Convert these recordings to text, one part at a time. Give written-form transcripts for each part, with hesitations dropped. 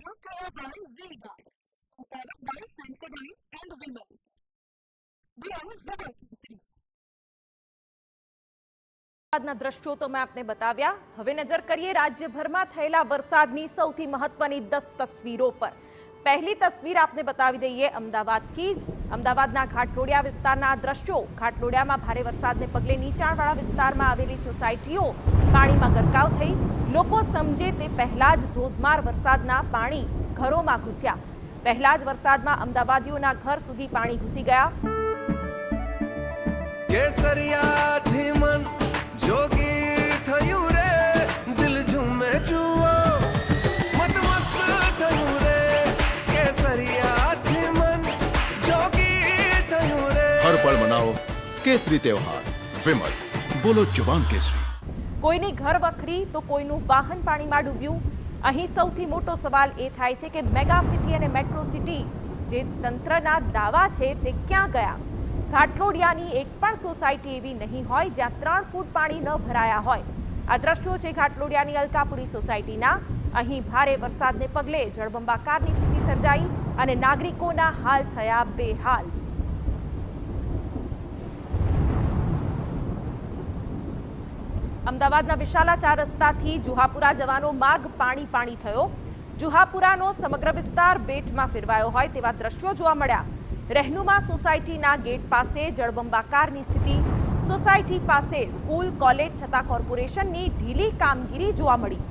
brought to you by V-Guard, a product by Sensodyne and Vimal. We are Zubal Khinchri. વરસાદના દ્રશ્યો તો મેં આપને બતાવ્યા. હવે નજર કરીએ રાજ્યભરમાં થયેલા વરસાદની સૌથી મહત્વની 10 તસવીરો પર. પહેલી તસવીર આપને બતાવી દઈએ અમદાવાદથી જ. અમદાવાદના ઘાટલોડિયા વિસ્તારના દ્રશ્યો. ઘાટલોડિયામાં ભારે વરસાદને પગલે નીચાણવાળા વિસ્તારમાં આવેલી સોસાયટીઓ પાણીમાં ગરકાવ થઈ. લોકો સમજે તે પહેલા જ ધોધમાર વરસાદના પાણી ઘરોમાં ઘૂસ્યા. પહેલા જ વરસાદમાં અમદાવાદીઓના ઘર સુધી પાણી ઘૂસી ગયા. કેસરિયાથી મન જોગી થયું રે, દિલ ઝૂમે જુઓ મત મસ્ત થયું રે. કેસરિયાથી મન જોગી થયું રે. હર પળ મનાવો કેસરી તહેવાર. વિમલ, બોલો જુબાન કેસરી. કોઈની ઘર વખરી તો કોઈનું વાહન પાણીમાં ડૂબ્યું. અહીં સૌથી મોટો સવાલ એ થાય છે કે મેગા સિટી અને મેટ્રો સિટી જે તંત્રના દાવા છે તે ક્યાં ગયા? ઘાટલોડિયાની એક પણ સોસાયટી એવી નહીં હોય જ્યાં 3 ફૂટ પાણી ન ભરાયા હોય. આ દ્રશ્યો છે ઘાટલોડિયાની અલકાપુરી સોસાયટીના. અહીં ભારે વરસાદને પગલે જળબંબાકારની સ્થિતિ સર્જાઈ અને નાગરિકોના હાલ થયા બેહાલ. અમદાવાદના વિશાલા 4 રસ્તાથી જુહાપુરા જવાનો માર્ગ પાણી પાણી થયો. જુહાપુરાનો સમગ્ર વિસ્તાર બેટમાં ફેરવાયો હોય તેવા દ્રશ્યો જોવા મળ્યા. રહેનુમા સોસાયટીના ગેટ પાસે જળબંબાકારની સ્થિતિ. સોસાયટી પાસે સ્કૂલ કોલેજ છતાં કોર્પોરેશનની ઢીલી કામગીરી જોવા મળી.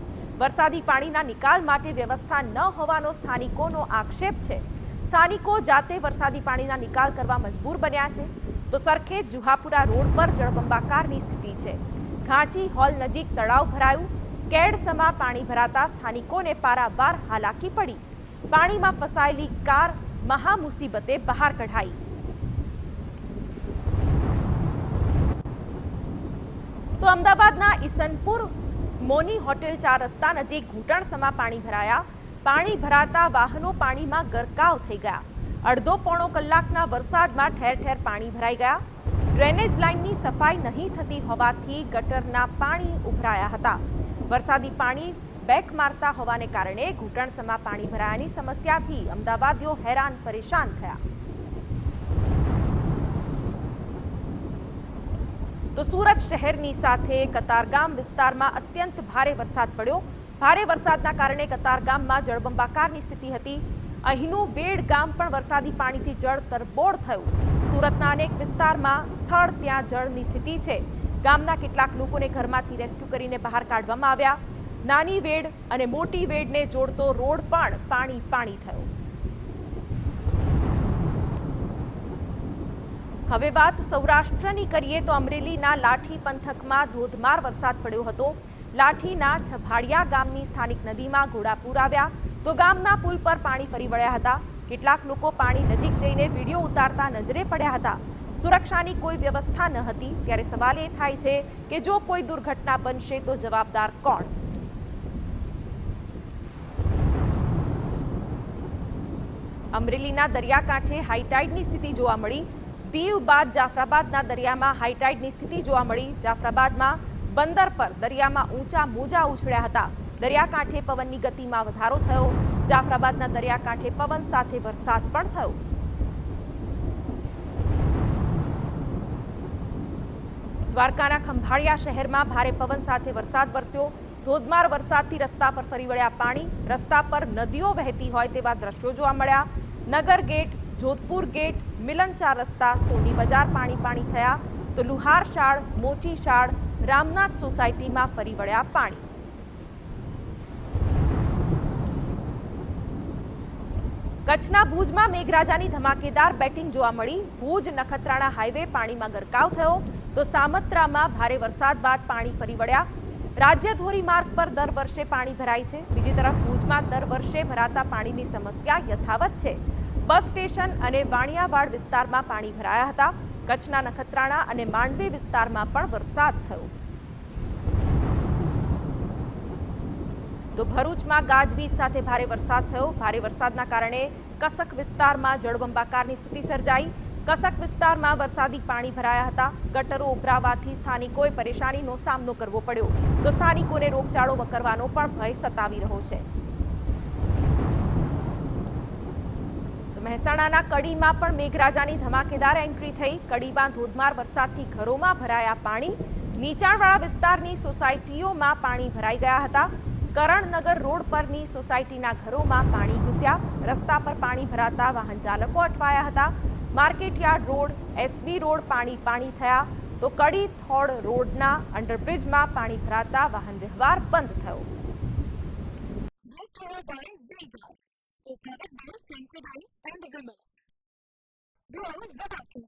વરસાદી પાણીના નિકાલ માટે વ્યવસ્થા ન હોવાનો સ્થાનિકોનો આક્ષેપ છે. સ્થાનિકો જાતે વરસાદી પાણીના નિકાલ કરવા મજબૂર બન્યા છે. તો સરખેજ જુહાપુરા રોડ પર જળબંબાકારની સ્થિતિ છે. ઘાંચી હોલ નજીક તળાવ ભરાયું. કેડસમાં પાણી ભરાતા સ્થાનિકોને પારાવાર હાલાકી પડી. પાણીમાં ફસાયેલી કાર મહા મુસીબતે બહાર કઢાઈ. તો અમદાવાદના ઈસનપુર મોની હોટેલ 4 રસ્તા નજીક ઘૂંટણસમાં પાણી ભરાયા. પાણી ભરાતા વાહનો પાણીમાં ગરકાવ થઈ ગયા. અડધો પોણો કલાકના વરસાદમાં ઠેર ઠેર પાણી ભરાઈ ગયા. ડ્રેનેજ લાઇનની સફાઈ નહીં થતી હોવાથી ગટરના પાણી ઉભરાયા હતા. વરસાદી પાણી બેક મારતા હોવાને કારણે ઘૂંટણસમાં પાણી ભરાયાની સમસ્યાથી અમદાવાદીઓ હેરાન પરેશાન થયા. તો સુરત શહેરની સાથે કતારગામ વિસ્તારમાં અત્યંત ભારે વરસાદ પડ્યો. ભારે વરસાદના કારણે કતારગામમાં જળબંબાકારની સ્થિતિ હતી. અહીંનું વેડ ગામ પણ વરસાદી પાણીથી જળ તરબોળ થયું. સુરતના અનેક વિસ્તારમાં સ્થળ ત્યાં જળની સ્થિતિ છે. ગામના કેટલાક લોકોને ઘરમાંથી રેસ્ક્યુ કરીને બહાર કાઢવામાં આવ્યા. નાની વેડ અને મોટી વેડને જોડતો રોડ પણ પાણી પાણી થયો. હવે વાત સૌરાષ્ટ્રની કરીએ તો અમરેલીના લાઠી પંથકમાં ધોધમાર વરસાદ પડ્યો હતો. લાઠીના છભાડિયા ગામની સ્થાનિક નદીમાં ઘોડાપૂર આવ્યા તો ગામના પુલ પર પાણી ફરી વળ્યા હતા. કેટલાક લોકો પાણી નજીક જઈને વિડીયો ઉતારતા નજરે પડ્યા હતા. સુરક્ષાની કોઈ વ્યવસ્થા ન હતી. ત્યારે સવાલ એ થાય છે કે જો કોઈ દુર્ઘટના બનશે તો જવાબદાર કોણ? અમરેલીના દરિયાકાંઠે હાઈટાઈડની સ્થિતિ જોવા મળી. દીવ બાદ જાફરાબાદના દરિયામાં હાઈટાઈડની સ્થિતિ જોવા મળી. જાફરાબાદમાં બંદર પર દરિયામાં ઊંચા મોજા ઉછળ્યા હતા. દરિયાકાંઠે પવનની ગતિમાં વધારો થયો. જાફરાબાદના દરિયાકાંઠે પવન સાથે વરસાદ પણ થયો. દ્વારકાના ખંભાળિયા શહેરમાં ભારે પવન સાથે વરસાદ વરસ્યો. ધોધમાર વરસાદથી રસ્તા પર ફરી વળ્યા પાણી. રસ્તા પર નદીઓ વહેતી હોય તેવા દ્રશ્યો જોવા મળ્યા. નગર ગેટ, જોધપુર ગેટ, મિલન 4 રસ્તા, સોની બજાર પાણી પાણી થયા. તો લુહાર શાળ, મોચી શાળ, રામનાથ સોસાયટીમાં ફરી વળ્યા પાણી. કચ્છના ભુજમાં મેઘરાજાની ધમાકેદાર બેટિંગ જોવા મળી. ભુજ નખત્રાણા હાઈવે પાણીમાં ગરકાવ થયો. તો સામત્રામાં ભારે વરસાદ બાદ પાણી ફરી વળ્યા. રાજ્ય ધોરીમાર્ગ પર દર વર્ષે પાણી ભરાય છે. બીજી તરફ ભુજમાં દર વર્ષે ભરાતા પાણીની સમસ્યા યથાવત છે. બસ સ્ટેશન અને વાણિયાવાડ વિસ્તારમાં પાણી ભરાયા હતા. કચ્છના નખત્રાણા અને માંડવી વિસ્તારમાં પણ વરસાદ થયો. તો ભરૂચમાં ગાજવીજ સાથે ભારે વરસાદ થયો. ભારે વરસાદના કારણે કસક વિસ્તારમાં જળબંબાકારની સ્થિતિ સર્જાઈ. કસક વિસ્તારમાં વરસાદી પાણી ભરાયા હતા. ગટરો ઉભરાવાથી સ્થાનિકોએ પરેશાનીનો સામનો કરવો પડ્યો. તો સ્થાનિકોને રોગચાળો વકરવાનો પણ ભય સતાવી રહ્યો છે. મહેસાણાના કડીમાં પણ મેઘરાજાની ધમાકેદાર એન્ટ્રી થઈ. કડીમાં ધોધમાર વરસાદથી ઘરોમાં ભરાયા પાણી. નીચાણવાળા વિસ્તારની સોસાયટીઓમાં પાણી ભરાઈ ગયા હતા. કરણનગર રોડ પરની સોસાયટીના ઘરોમાં પાણી ઘૂસ્યા. રસ્તા પર પાણી ભરાતા વાહન ચાલકો અટવાયા હતા. માર્કેટયાર્ડ રોડ, એસબી રોડ પાણી થયા, તો કડી થોડ રોડના અંડરબ્રિજમાં પાણી ભરાતા વાહન વ્યવહાર બંધ થયો. Brought to you by Vega, cooperated by Sensodyne and Vimal. Duo Zabaki.